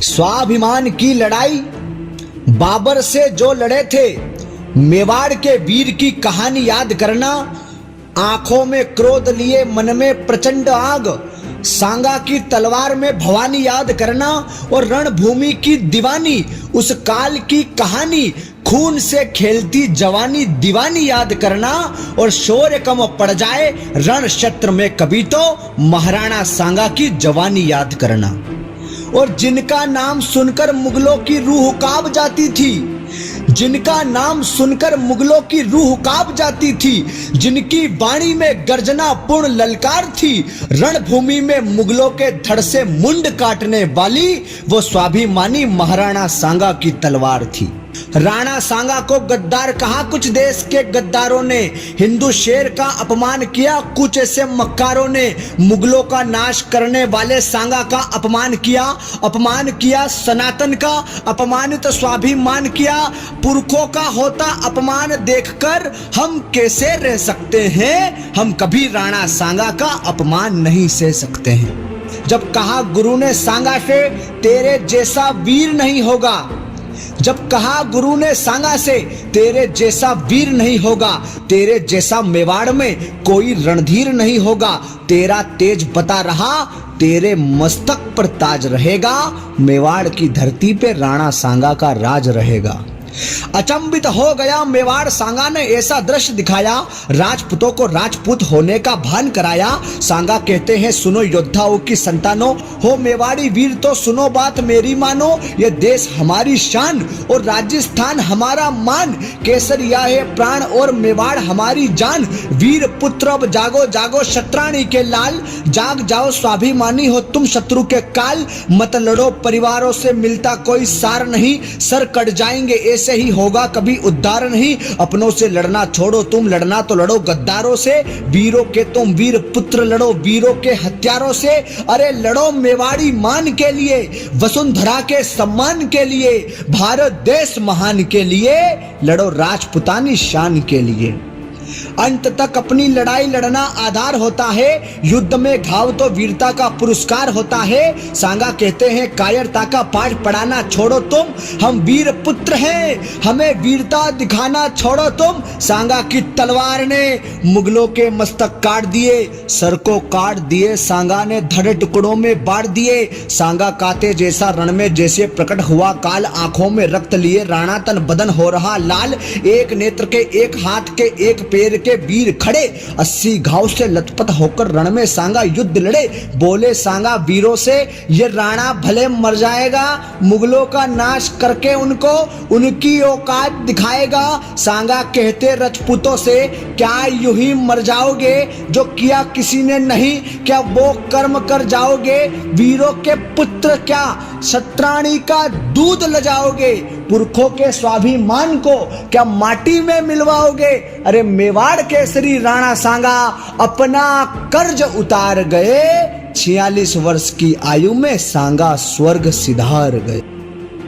स्वाभिमान की लड़ाई बाबर से जो लड़े थे, मेवाड़ के वीर की कहानी याद करना। आंखों में क्रोध लिए मन में प्रचंड आग, सांगा की तलवार में भवानी याद करना। और रणभूमि की दीवानी, उस काल की कहानी, खून से खेलती जवानी दीवानी याद करना। और शौर्य कम पड़ जाए रण क्षेत्र में कभी तो महाराणा सांगा की जवानी याद करना। और जिनका नाम सुनकर मुगलों की रूह कांप जाती थी, जिनका नाम सुनकर मुगलों की रूह कांप जाती थी, जिनकी वाणी में गर्जना पूर्ण ललकार थी, रणभूमि में मुगलों के धड़ से मुंड काटने वाली वो स्वाभिमानी महाराणा सांगा की तलवार थी। राणा सांगा को गद्दार कहा कुछ देश के गद्दारों ने, हिंदू शेर का अपमान किया कुछ ऐसे मक्कारों ने। मुगलों का नाश करने वाले सांगा का अपमान किया सनातन का, अपमानित स्वाभिमान किया। पुरखों का होता अपमान देखकर हम कैसे रह सकते हैं, हम कभी राणा सांगा का अपमान नहीं सह सकते हैं। जब कहा गुरु ने सांगा से तेरे जैसा वीर नहीं होगा, जब कहा गुरु ने सांगा से तेरे जैसा वीर नहीं होगा, तेरे जैसा मेवाड़ में कोई रणधीर नहीं होगा, तेरा तेज बता रहा तेरे मस्तक पर ताज रहेगा, मेवाड़ की धरती पे राणा सांगा का राज रहेगा। अचंभित हो गया मेवाड़ सांगा ने ऐसा दृश्य दिखाया, राजपूतों को राजपूत होने का भान कराया। सांगा कहते हैं सुनो योद्धाओं की संतानों, हो मेवाड़ी वीर तो सुनो बात मेरी मानो। ये देश हमारी शान और राजस्थान हमारा मान, केसरिया है प्राण और मेवाड़ हमारी जान। वीर पुत्र अब जागो जागो शत्राणी के लाल, जाग जाओ स्वाभिमानी हो तुम शत्रु के काल। मत लड़ो परिवारों से मिलता कोई सार नहीं, सर कट जाएंगे ऐसे ही होगा कभी उद्धार नहीं। अपनों से लड़ना छोड़ो तुम, लड़ना तो लड़ो गद्दारों से। वीरों के तुम वीर पुत्र लड़ो वीरों के हत्यारों से। अरे लड़ो मेवाड़ी मान के लिए, वसुंधरा के सम्मान के लिए, भारत देश महान के लिए, लड़ो राजपुतानी शान के लिए। अंत तक अपनी लड़ाई लड़ना आधार होता है, युद्ध में घाव तो वीरता का पुरस्कार होता है। सांगा कहते हैं कायरता का पाठ पढ़ाना छोड़ो तुम, हम वीर पुत्र हैं हमें वीरता दिखाना छोड़ो तुम। सांगा की तलवार ने मुगलों के मस्तक काट दिए, सर को काट दिए, सांगा ने धड़े टुकड़ों में बांट दिए। सांगा काते जैसा रण में जैसे प्रकट हुआ काल, आंखों में रक्त लिए राणा तन बदन हो रहा लाल। एक नेत्र के एक हाथ के एक पैर के वीर खड़े, 80 घाव से लथपथ होकर रण में सांगा युद्ध लड़े। बोले सांगा वीरों से ये राणा भले मर जाएगा, मुगलों का नाश करके उनको उनकी औकात दिखाएगा। सांगा कहते राजपूतों से क्या यूं ही मर जाओगे, जो किया किसी ने नहीं क्या वो कर्म कर जाओगे। वीरों के पुत्र क्या शत्राणी का दूध लजाओगे, पुरखों के स्वाभिमान को क्या माटी में मिलवाओगे। अरे मेवाड़ केसरी राणा सांगा अपना कर्ज उतार गए, 46 वर्ष की आयु में सांगा स्वर्ग सिधार गए।